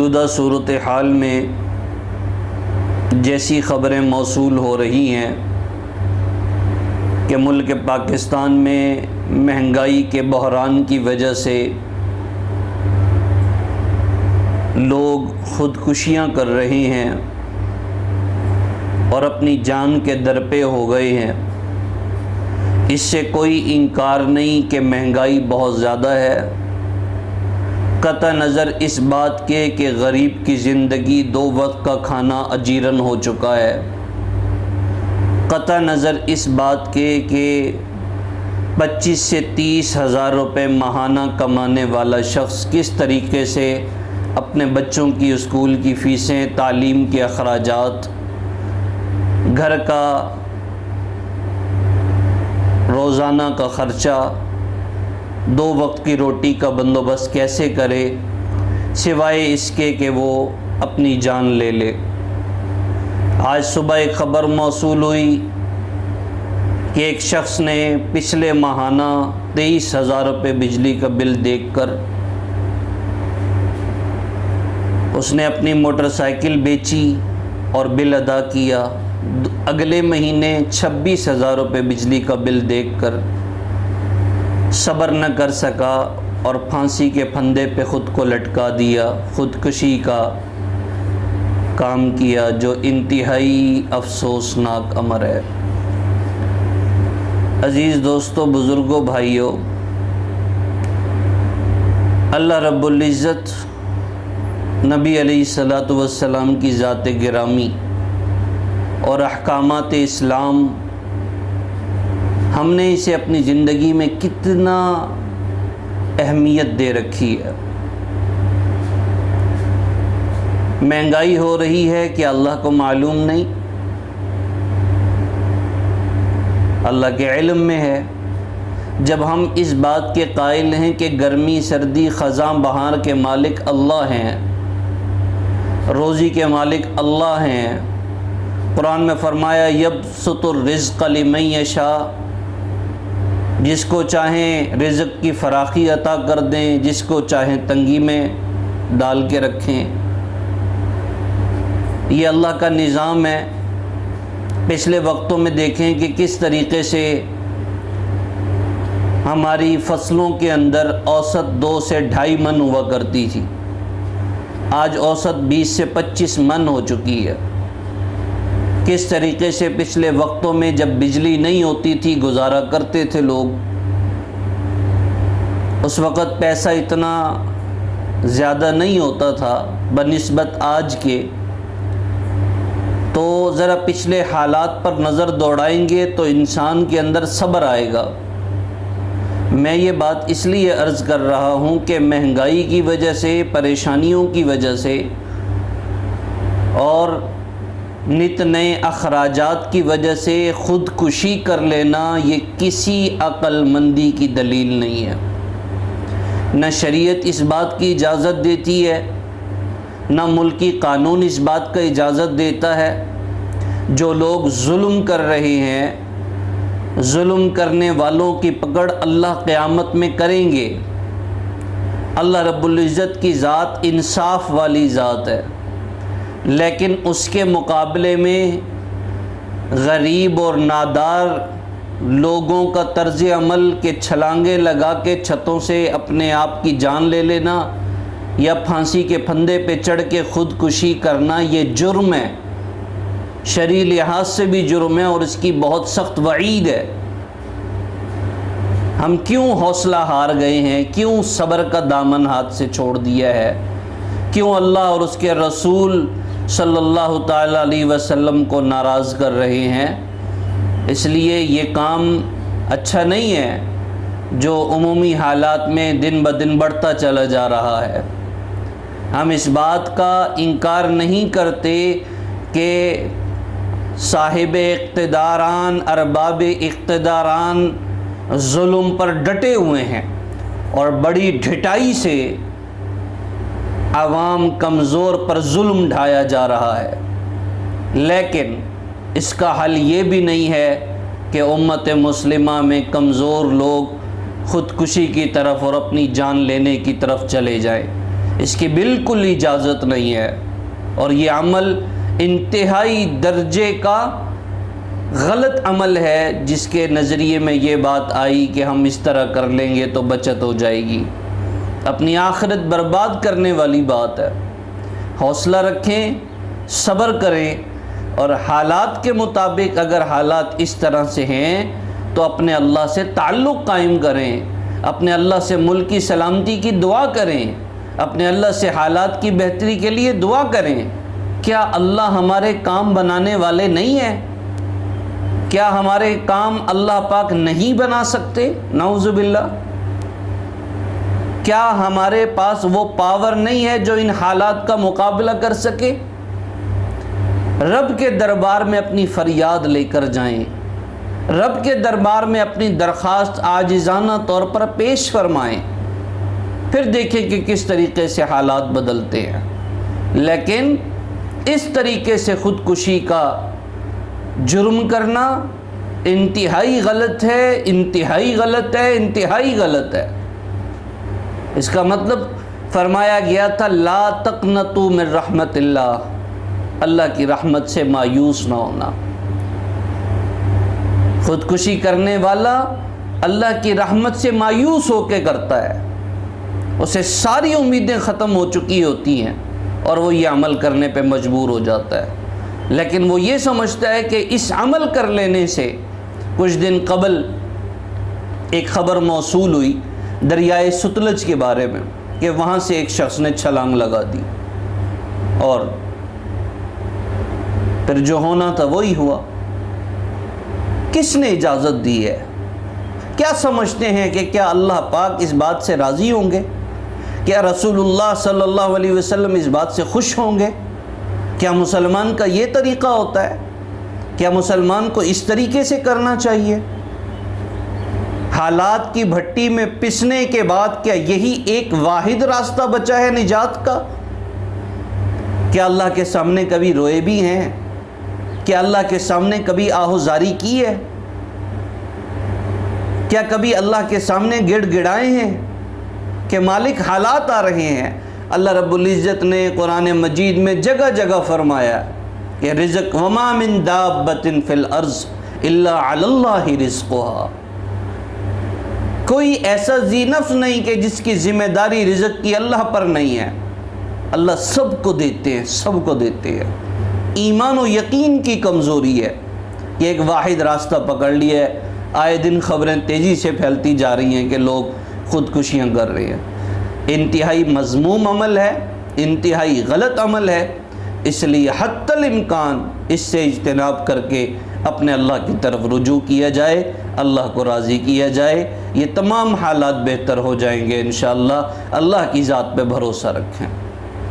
موجودہ صورتحال میں جیسی خبریں موصول ہو رہی ہیں کہ ملک پاکستان میں مہنگائی کے بحران کی وجہ سے لوگ خودکشیاں کر رہے ہیں اور اپنی جان کے درپے ہو گئے ہیں، اس سے کوئی انکار نہیں کہ مہنگائی بہت زیادہ ہے۔ قطع نظر اس بات کے کہ غریب کی زندگی 2 وقت کا کھانا اجیرن ہو چکا ہے، قطع نظر اس بات کے کہ 25 سے 30 ہزار روپے ماہانہ کمانے والا شخص کس طریقے سے اپنے بچوں کی اسکول کی فیسیں، تعلیم کے اخراجات، گھر کا روزانہ کا خرچہ، 2 وقت کی روٹی کا بندوبست کیسے کرے، سوائے اس کے کہ وہ اپنی جان لے لے۔ آج صبح ایک خبر موصول ہوئی کہ ایک شخص نے پچھلے ماہانہ 23 ہزار روپے بجلی کا بل دیکھ کر اس نے اپنی موٹر سائیکل بیچی اور بل ادا کیا۔ اگلے مہینے 26 ہزار روپے بجلی کا بل دیکھ کر صبر نہ کر سکا اور پھانسی کے پھندے پہ خود کو لٹکا دیا، خودکشی کا کام کیا، جو انتہائی افسوسناک امر ہے۔ عزیز دوستو، بزرگوں، بھائیوں، اللہ رب العزت نبی علیہ السلام کی ذات گرامی اور احکامات اسلام، ہم نے اسے اپنی زندگی میں کتنا اہمیت دے رکھی ہے۔ مہنگائی ہو رہی ہے کہ اللہ کو معلوم نہیں؟ اللہ کے علم میں ہے۔ جب ہم اس بات کے قائل ہیں کہ گرمی، سردی، خزاں بہار کے مالک اللہ ہیں، روزی کے مالک اللہ ہیں، قرآن میں فرمایا یبسط الرزق لمن یشاء، جس کو چاہیں رزق کی فراخی عطا کر دیں، جس کو چاہیں تنگی میں ڈال کے رکھیں۔ یہ اللہ کا نظام ہے۔ پچھلے وقتوں میں دیکھیں کہ کس طریقے سے ہماری فصلوں کے اندر اوسط 2 سے 2.5 من ہوا کرتی تھی، آج اوسط 20 سے 25 من ہو چکی ہے۔ کس طریقے سے پچھلے وقتوں میں جب بجلی نہیں ہوتی تھی گزارا کرتے تھے لوگ، اس وقت پیسہ اتنا زیادہ نہیں ہوتا تھا بنسبت آج کے، تو ذرا پچھلے حالات پر نظر دوڑائیں گے تو انسان کے اندر صبر آئے گا۔ میں یہ بات اس لیے عرض کر رہا ہوں کہ مہنگائی کی وجہ سے، پریشانیوں کی وجہ سے اور نت نئے اخراجات کی وجہ سے خودکشی کر لینا یہ کسی عقل مندی کی دلیل نہیں ہے۔ نہ شریعت اس بات کی اجازت دیتی ہے، نہ ملکی قانون اس بات کا اجازت دیتا ہے۔ جو لوگ ظلم کر رہے ہیں، ظلم کرنے والوں کی پکڑ اللہ قیامت میں کریں گے۔ اللہ رب العزت کی ذات انصاف والی ذات ہے، لیکن اس کے مقابلے میں غریب اور نادار لوگوں کا طرز عمل کے چھلانگے لگا کے چھتوں سے اپنے آپ کی جان لے لینا یا پھانسی کے پھندے پہ چڑھ کے خودکشی کرنا، یہ جرم ہے، شرعی لحاظ سے بھی جرم ہے اور اس کی بہت سخت وعید ہے۔ ہم کیوں حوصلہ ہار گئے ہیں؟ کیوں صبر کا دامن ہاتھ سے چھوڑ دیا ہے؟ کیوں اللہ اور اس کے رسول صلی اللہ تعالی علیہ وسلم کو ناراض کر رہے ہیں؟ اس لیے یہ کام اچھا نہیں ہے جو عمومی حالات میں دن بدن بڑھتا چلا جا رہا ہے۔ ہم اس بات کا انکار نہیں کرتے کہ صاحب اقتداران، ارباب اقتداران ظلم پر ڈٹے ہوئے ہیں اور بڑی ڈھٹائی سے عوام کمزور پر ظلم ڈھایا جا رہا ہے، لیکن اس کا حل یہ بھی نہیں ہے کہ امت مسلمہ میں کمزور لوگ خودکشی کی طرف اور اپنی جان لینے کی طرف چلے جائیں۔ اس کی بالکل اجازت نہیں ہے، اور یہ عمل انتہائی درجے کا غلط عمل ہے، جس کے نظریے میں یہ بات آئی کہ ہم اس طرح کر لیں گے تو بچت ہو جائے گی۔ اپنی آخرت برباد کرنے والی بات ہے۔ حوصلہ رکھیں، صبر کریں، اور حالات کے مطابق اگر حالات اس طرح سے ہیں تو اپنے اللہ سے تعلق قائم کریں، اپنے اللہ سے ملک کی سلامتی کی دعا کریں، اپنے اللہ سے حالات کی بہتری کے لیے دعا کریں۔ کیا اللہ ہمارے کام بنانے والے نہیں ہیں؟ کیا ہمارے کام اللہ پاک نہیں بنا سکتے؟ نعوذ باللہ۔ کیا ہمارے پاس وہ پاور نہیں ہے جو ان حالات کا مقابلہ کر سکے؟ رب کے دربار میں اپنی فریاد لے کر جائیں، رب کے دربار میں اپنی درخواست عاجزانہ طور پر پیش فرمائیں، پھر دیکھیں کہ کس طریقے سے حالات بدلتے ہیں۔ لیکن اس طریقے سے خودکشی کا جرم کرنا انتہائی غلط ہے، انتہائی غلط ہے، انتہائی غلط ہے۔ اس کا مطلب فرمایا گیا تھا لا تقنطوا من رحمت اللہ، اللہ کی رحمت سے مایوس نہ ہونا۔ خودکشی کرنے والا اللہ کی رحمت سے مایوس ہو کے کرتا ہے، اسے ساری امیدیں ختم ہو چکی ہوتی ہیں اور وہ یہ عمل کرنے پہ مجبور ہو جاتا ہے۔ لیکن وہ یہ سمجھتا ہے کہ اس عمل کر لینے سے، کچھ دن قبل ایک خبر موصول ہوئی دریائے ستلج کے بارے میں کہ وہاں سے ایک شخص نے چھلانگ لگا دی، اور پھر جو ہونا تھا وہی ہوا۔ کس نے اجازت دی ہے؟ کیا سمجھتے ہیں کہ کیا اللہ پاک اس بات سے راضی ہوں گے؟ کیا رسول اللہ صلی اللہ علیہ وسلم اس بات سے خوش ہوں گے؟ کیا مسلمان کا یہ طریقہ ہوتا ہے؟ کیا مسلمان کو اس طریقے سے کرنا چاہیے؟ حالات کی بھٹی میں پسنے کے بعد کیا یہی ایک واحد راستہ بچا ہے نجات کا؟ کیا اللہ کے سامنے کبھی روئے بھی ہیں؟ کیا اللہ کے سامنے کبھی آہوزاری کی ہے؟ کیا کبھی اللہ کے سامنے گڑ گڑائے ہیں کہ مالک حالات آ رہے ہیں؟ اللہ رب العزت نے قرآن مجید میں جگہ جگہ فرمایا کہ رزق وما من دابۃ فی الارض الا علی اللہ رزقها، کوئی ایسا ذی نفس نہیں کہ جس کی ذمہ داری رزق کی اللہ پر نہیں ہے۔ اللہ سب کو دیتے ہیں، سب کو دیتے ہیں۔ ایمان و یقین کی کمزوری ہے کہ ایک واحد راستہ پکڑ لیا ہے۔ آئے دن خبریں تیزی سے پھیلتی جا رہی ہیں کہ لوگ خودکشیاں کر رہے ہیں۔ انتہائی مذموم عمل ہے، انتہائی غلط عمل ہے، اس لیے حتی الامکان اس سے اجتناب کر کے اپنے اللہ کی طرف رجوع کیا جائے، اللہ کو راضی کیا جائے، یہ تمام حالات بہتر ہو جائیں گے انشاءاللہ۔ اللہ کی ذات پہ بھروسہ رکھیں۔